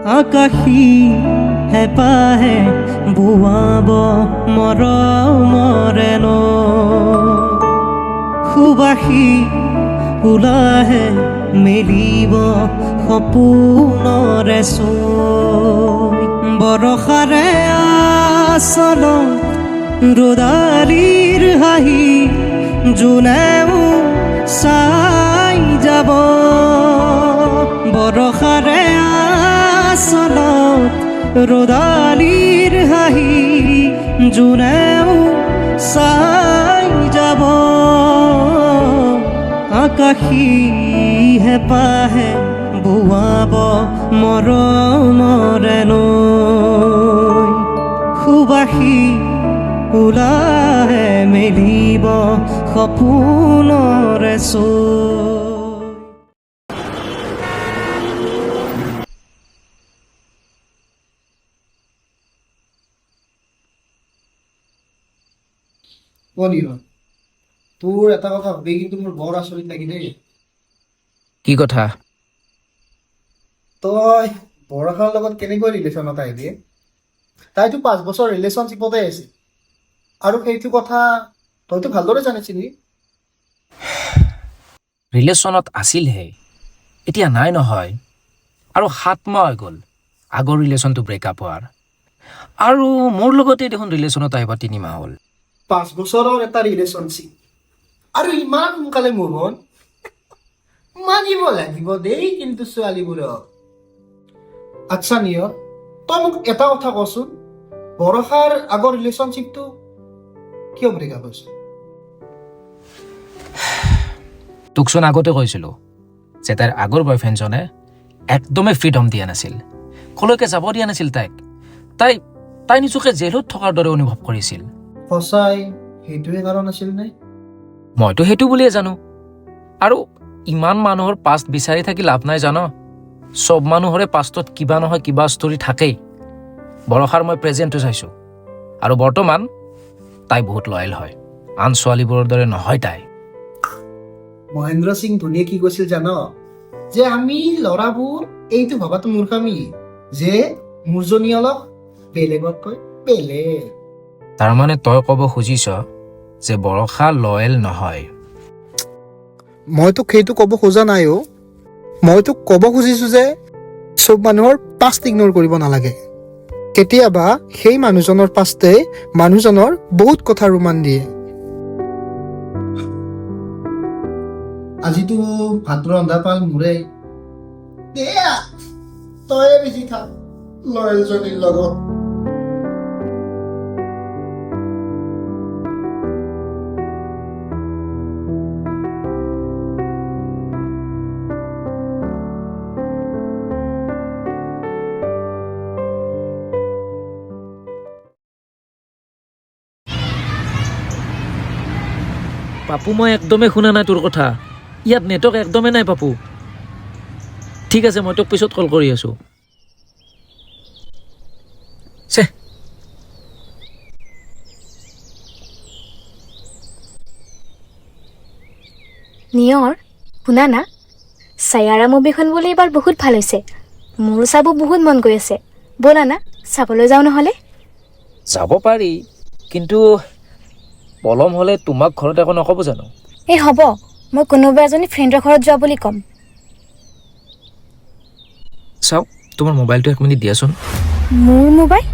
আকাশী হেঁপাহে বোৱাব মৰমৰে ন সুবাসী ফুলাহে মেলিব সপোনৰে চৈ বৰষাৰে আচল ৰ'দালিৰ হাঁহি জোনেও চাই যাব বৰষাৰে আচলত ৰ'দালিৰ হাঁহি জোনেও চাই যাব আকাশী হেঁপাহে বোৱাব মৰমৰে নৈ সুবাসী ফুলাহে মেলিব সপোনৰে চৈ তোৰ এটা কথা ভাবি কিন্তু মোৰ বৰ আচৰিত লাগিলে। কি কথা? তই বৰষাৰ লগত কেনেকৈ ৰিলেশ্যনত আহিবি? তাইতো 5 বছৰ ৰিলেশ্যনশ্বিপতে আছিল আৰু সেইটো কথা তইতো ভালদৰে জানিছিলি। ৰিলেশ্যনত আছিলহে, এতিয়া নাই নহয়। আৰু 7 মাহ হৈ গ'ল আগৰ ৰিলেশ্যনটো ব্ৰেকআপ হোৱাৰ, আৰু মোৰ লগতে দেখোন ৰিলেশ্যনত আহিব 3 মাহ হ'ল। 5 বছৰৰ এটা ৰিলেশ্যনশ্বিপ আৰু ইমান সোনকালে মুভ অন মানিব লাগিব দেই কিন্তু ছোৱালীবোৰক। আচ্ছা নিয়, তই মোক এটা কথা কচোন, বৰষাৰ আগৰ ৰিলেশ্যনশ্বিপটো কিয় ব্ৰেকআপ হৈছে? তোকচোন আগতে কৈছিলোঁ যে তাইৰ আগৰ বয়ফ্ৰেণ্ডজনে একদমেই ফ্ৰীডম দিয়া নাছিল, কলৈকে যাব দিয়া নাছিল তাইক। তাই নিজকে জেলত থকাৰ দৰে অনুভৱ কৰিছিল। সঁচাই সেইটোৱে কাৰণ আছিল নে? মইতো সেইটো বুলিয়ে জানো। আৰু ইমান মানুহৰ পাষ্ট বিচাৰি থাকি লাভ নাই জান। চব মানুহৰে পাষ্টত কিবা নহয় কিবা ষ্টৰি থাকেই। বৰষাৰ মই প্ৰেজেণ্টটো চাইছোঁ, আৰু বৰ্তমান তাই বহুত লয়েল হয়। আন ছোৱালীবোৰৰ দৰে নহয় তাই। মহেন্দ্ৰ সিং ধোনীয়ে কি কৈছিল জান? যে আমি ল'ৰাবোৰ এইটো ভবাটো মূৰ্খামি যে মোৰজনী অলপ বেলেগতকৈ বেলেগ। তাৰমানে তই ক'ব খুজিছ যে বৰষা লয়েল নহয়? মই তোক সেইটো ক'ব খোজা নাই অ'। মই তোক ক'ব খুজিছো যে চব মানুহৰ পাষ্ট ইগনোৰ কৰিব নালাগে। কেতিয়াবা সেই মানুহজনৰ পাষ্টে মানুহজনৰ বহুত কথা ৰোমান দিয়ে। আজিতো ভাত ৰন্ধা পাল মোৰে। তই বেছি থাক লয়েলজনীৰ লগত। পাপু, মই একদমেই শুনা নাই তোৰ কথা। ইয়াত নেটৱৰ্ক একদমেই নাই পাপু। ঠিক আছে, মই তোক পিছত কল কৰি আছোঁ। নিয়ৰ, শুনা না, ছায়াৰা মুভিখন বোলে এইবাৰ বহুত ভাল হৈছে। মোৰো চাব বহুত মন গৈ আছে। ব'লা না চাবলৈ যাওঁ নহ'লে। যাব পাৰি, কিন্তু পলম হ'লে তোমাক ঘৰত একো নক'ব জানো? এই হ'ব, মই কোনোবা এজনী ফ্ৰেণ্ডৰ ঘৰত যোৱা বুলি ক'ম। চাওক, তোমাৰ মোবাইলটো 1 মিনিট দিয়াচোন। মোৰ মোবাইল?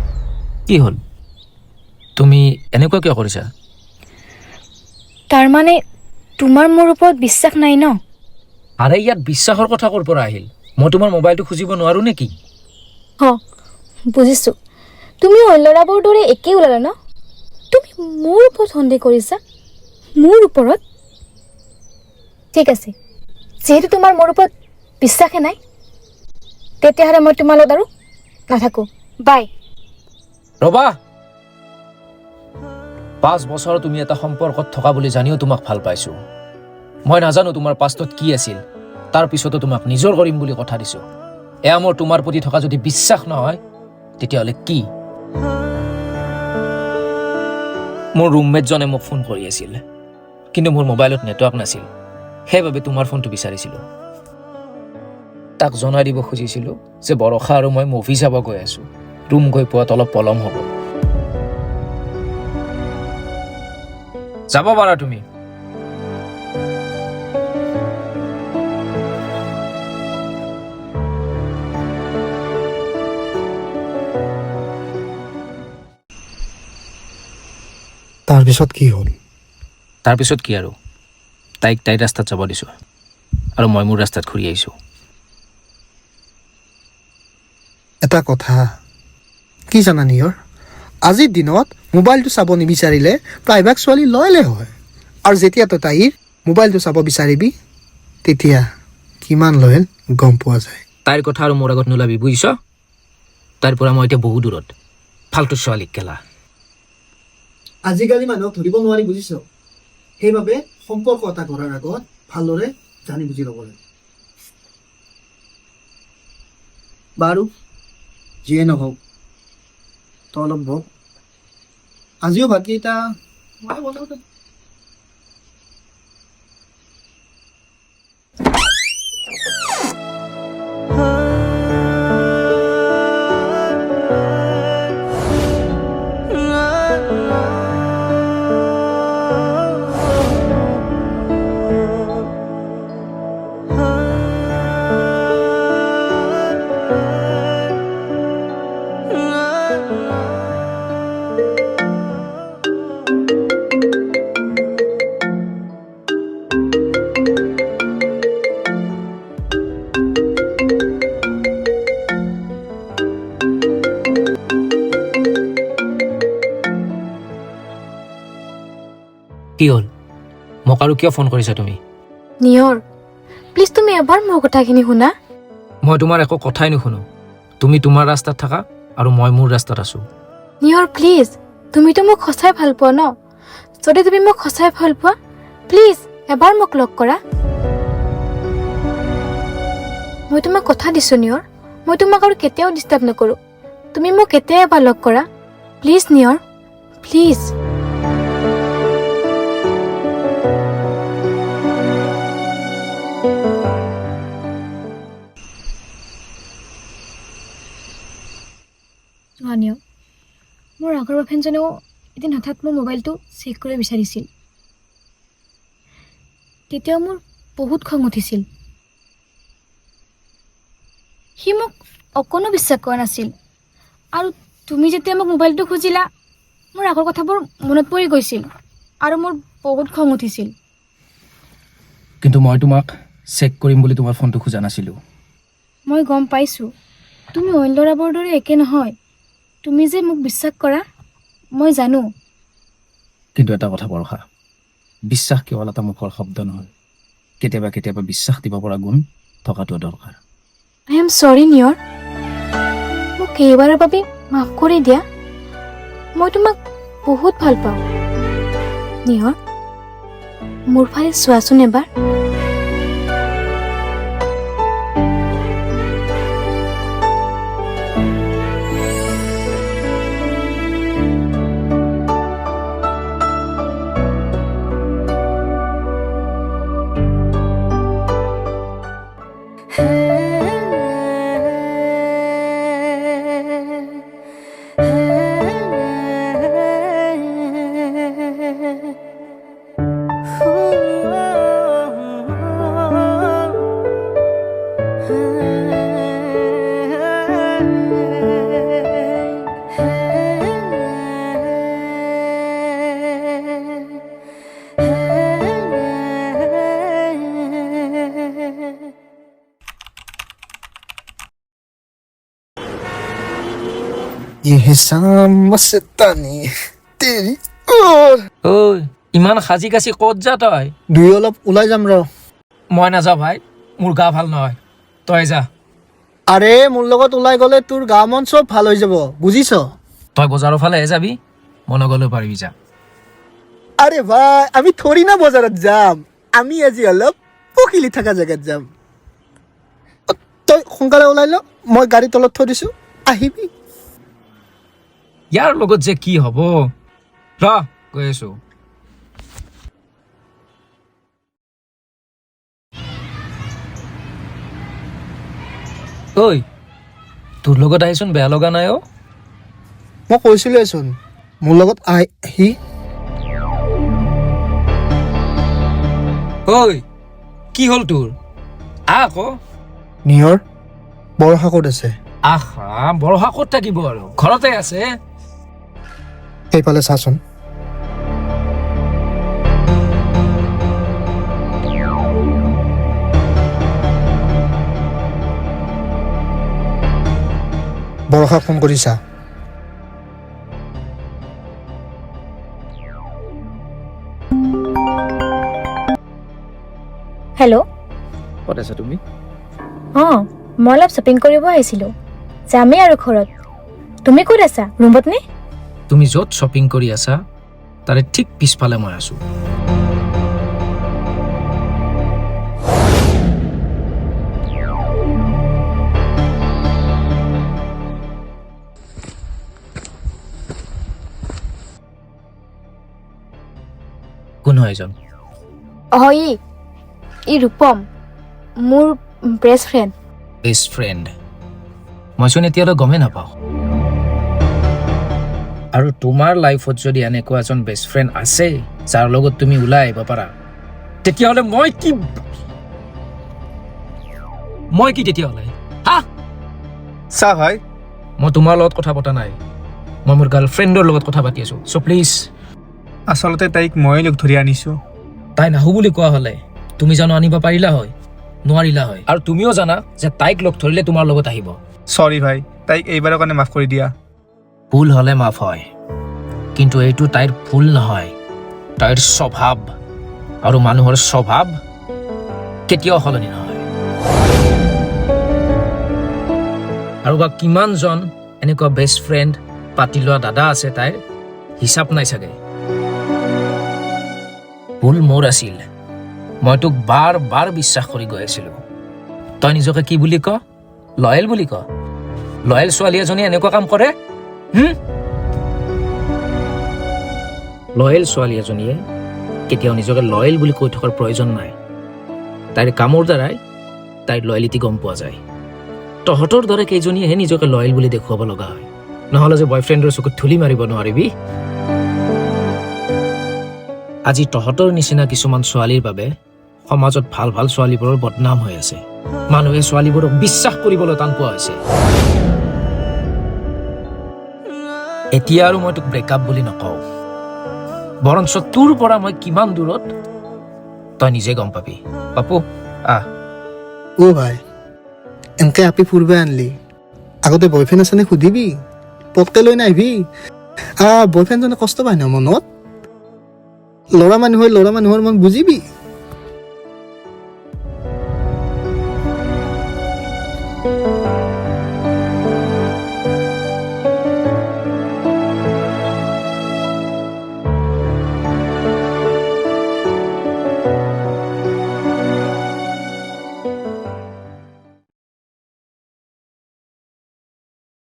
কি হ'ল? তুমি এনেকুৱা কিয় কৰিছা? তাৰমানে তোমাৰ মোৰ ওপৰত বিশ্বাস নাই ন? আৰে ইয়াত বিশ্বাসৰ কথা ক'ৰ পৰা আহিল? মই তোমাৰ মোবাইলটো খুজিব নোৱাৰোঁ নেকি? বুজিছোঁ, তুমি অন্য ল'ৰাবোৰৰ দৰে একেই ওলালা ন? তুমি মোৰ ওপৰত সন্দেহ কৰিছা? মোৰ ওপৰত? ঠিক আছে, যিহেতু তোমাৰ মোৰ ওপৰত বিশ্বাসে নাই, তেতিয়াহ'লে মই তোমাৰ লগত আৰু নাথাকোঁ। বাই। ৰবা! 5 বছৰ তুমি এটা সম্পৰ্কত থকা বুলি জানিও তোমাক ভাল পাইছোঁ। মই নাজানো তোমাৰ পাষ্টত কি আছিল, তাৰ পিছতো তোমাক নিজৰ কৰিম বুলি কথা দিছোঁ। এয়া মোৰ তোমাৰ প্ৰতি থকা যদি বিশ্বাস নহয়, তেতিয়াহ'লে কি? মোৰ ৰুমমেটজনে মোক ফোন কৰি আছিল, কিন্তু মোৰ মোবাইলত নেটৱৰ্ক নাছিল। সেইবাবে তোমাৰ ফোনটো বিচাৰিছিলোঁ। তাক জনাই দিব খুজিছিলোঁ যে বৰষা আৰু মই মুভি চাব গৈ আছোঁ, ৰুম গৈ পোৱাত অলপ পলম হ'ব। যাব পাৰা তুমি। তাৰপিছত কি হ'ল? তাৰপিছত কি আৰু, তাইক তাইৰ ৰাস্তাত যাব দিছোঁ আৰু মই মোৰ ৰাস্তাত ঘূৰি আহিছোঁ। এটা কথা কি জানা নিয়ৰ, আজিৰ দিনত মোবাইলটো চাব নিবিচাৰিলে প্ৰায়ভাগ ছোৱালী লয়লে হয়, আৰু যেতিয়া তই তাইৰ মোবাইলটো চাব বিচাৰিবি তেতিয়া কিমান লয়েল গম পোৱা যায়। তাইৰ কথা আৰু মোৰ আগত নোলাবি, বুজিছ? তাইৰ পৰা মই এতিয়া বহু দূৰত, ফাল্টু ছোৱালীক কেলা। আজিকালি মানুহক ধৰিব নোৱাৰি, বুজিছ? সেইবাবে সম্পৰ্ক এটা কৰাৰ আগত ভালদৰে জানি বুজি ল'ব লাগে। বাৰু যিয়ে নহওক, তই অলপ বহ, আজিও ভাতকেইটা মই বনাওঁ। কি হ'ল? মোক আৰু কিয় ফোন কৰিছা তুমি? নিয়ৰ, প্লিজ তুমি এবাৰ মোৰ কথাখিনি শুনা। মই তোমাৰ একো কথাই নুশুনো। তুমি তোমাৰ ৰাস্তাত থাকা আৰু মই মোৰ ৰাস্তাত আছোঁ। নিয়ৰ প্লিজ, তুমিতো মোক সঁচাই ভাল পোৱা ন? যদি তুমি মোক সঁচাই ভাল পোৱা, প্লিজ এবাৰ মোক লগ কৰা। মই তোমাক কথা দিছোঁ নিয়ৰ, মই তোমাক আৰু কেতিয়াও ডিষ্টাৰ্ব নকৰোঁ। তুমি মোক কেতিয়া এবাৰ লগ কৰা, প্লিজ নিয়ৰ, প্লিজ। নিয়ৰ, মোৰ আগৰ বয়ফ্ৰেণ্ডজনেও এদিন হঠাৎ মোৰ মোবাইলটো চেক কৰিব বিচাৰিছিল। তেতিয়াও মোৰ বহুত খং উঠিছিল। সি মোক অকণো বিশ্বাস কৰা নাছিল, আৰু তুমি যেতিয়া মোক মোবাইলটো খুজিলা, মোৰ আগৰ কথাবোৰ মনত পৰি গৈছিল আৰু মোৰ বহুত খং উঠিছিল। কিন্তু মই তোমাক চেক কৰিম বুলি তোমাৰ ফোনটো খোজা নাছিলোঁ। মই গম পাইছোঁ তুমি অইন ল'ৰাবোৰৰ দৰে একে নহয়। তুমি যে মোক বিশ্বাস কৰা মই জানো। কিন্তু এটা কথা বৰষা, বিশ্বাস কেৱল এটা মুখৰ শব্দ নহয়, কেতিয়াবা কেতিয়াবা বিশ্বাস দিব পৰা গুণ থকাটো দৰকাৰ। আই এম চৰি নিয়ৰ, মোক এইবাৰৰ বাবে মাফ কৰি দিয়া। মই তোমাক বহুত ভাল পাওঁ। নিয়ৰ, মোৰ ফালে চোৱাচোন এবাৰ। ये हिसाम मस्तानी तेरी ओर। ঐ, ইমান সাজি কাচি ক'ত যা তই? দুই অলপ ওলাই যাম ৰ। মই নাযাওঁ ভাই, মোৰ গা ভাল নহয়, তই যা। আৰে মোৰ লগত ওলাই গ'লে তোৰ গা মন চব ভাল হৈ যাব, বুজিছ? তই বজাৰৰ ফালেহে যাবি, মই নগ'লেও পাৰিবি যা। আৰে ভাই, আমি থৰি না বজাৰত যাম, আমি আজি অলপ পখিলি থকা জেগাত যাম। তই সোনকালে ওলাই ল, মই গাড়ী তলত থৈ দিছোঁ, আহিবি। ইয়াৰ লগত যে কি হ'ব, ৰ গৈ আছোঁ। ঐ তোৰ লগত আহিচোন বেয়া লগা নাই অ' মই কৈছিলোঁচোন মোৰ লগত আহি ঐ কি হ'ল তোৰ আকৌ নিয়ৰ বৰষা ক'ত আছে আহা বৰষা ক'ত থাকিব আৰু ঘৰতে আছে সেইফালে চাচোন বৰষাক ফোন কৰিছা হেল্ল' ক'ত আছা তুমি অঁ মই অলপ শ্বপিং কৰিব আহিছিলোঁ যামেই আৰু ঘৰত তুমি ক'ত আছা ৰুমত নে তুমি য'ত শ্বপিং কৰি আছা তাৰে ঠিক পিছফালে মই আছো কোন হয় এজন হয় ই ৰূপম মোৰ বেষ্ট ফ্ৰেণ্ড বেষ্ট ফ্ৰেণ্ড মইচোন এতিয়ালৈ গমেই নাপাওঁ আৰু তোমাৰ লাইফত যদি এনেকুৱা এজন বেষ্ট ফ্ৰেণ্ড আছে যাৰ লগত তুমি ওলাই আহিব পাৰা তেতিয়াহ'লে মই কি তেতিয়াহ'লে হা চা ভাই মই তোমাৰ লগত কথা পতা নাই মই মোৰ গাৰ্লফ্ৰেণ্ডৰ লগত কথা পাতি আছো চ' প্লিজ আচলতে তাইক ময়ে লগ ধৰি আনিছোঁ তাই নাহো বুলি কোৱা হ'লে তুমি জানো আনিব পাৰিলা হয় নোৱাৰিলা হয় আৰু তুমিও জানা যে তাইক লগ ধৰিলে তোমাৰ লগত আহিব চৰি ভাই তাইক এইবাৰৰ কাৰণে মাফ কৰি দিয়া ভুল হ'লে মাফ হয় কিন্তু এইটো তাইৰ ভুল নহয় তাইৰ স্বভাৱ আৰু মানুহৰ স্বভাৱ কেতিয়াও সলনি নহয় আৰু বা কিমানজন এনেকুৱা বেষ্ট ফ্ৰেণ্ড পাতি লোৱা দাদা আছে তাইৰ হিচাপ নাই চাগে ভুল মোৰ আছিল মই তোক বাৰ বাৰ বিশ্বাস কৰি গৈ আছিলো তই নিজকে কি বুলি ক লয়েল বুলি ক লয়েল ছোৱালী এজনী এনেকুৱা কাম কৰে লয়েল ছোৱালী এজনীয়ে কেতিয়াও নিজকে লয়েল বুলি কৈ থকাৰ প্ৰয়োজন নাই তাইৰ কামৰ দ্বাৰাই তাইৰ লয়েলিটি গম পোৱা যায় তহঁতৰ দৰে কেইজনীয়েহে নিজকে লয়েল বুলি দেখুৱাব লগা হয় নহ'লে যে বয়ফ্ৰেণ্ডৰ চকুত ধূলি মাৰিব নোৱাৰিবি আজি তহঁতৰ নিচিনা কিছুমান ছোৱালীৰ বাবে সমাজত ভাল ভাল ছোৱালীবোৰৰ বদনাম হৈ আছে মানুহে ছোৱালীবোৰক বিশ্বাস কৰিবলৈ টান পোৱা হৈছে এতিয়া আৰু মই তোক ব্ৰেকআপ বুলি নকওঁ বৰঞ্চ তোৰ পৰা মই কিমান দূৰত তই নিজে গম পাবি পাপু আহ অ' ভাই এনেকৈ আপি ফুৰিব আনলি আগতে বয়ফ্ৰেণ্ড আছেনে সুধিবি পটকে লৈ নাহিবি বয়ফ্ৰেণ্ডজনে কষ্ট পায় ন মনত ল'ৰা মানুহৰ মন বুজিবি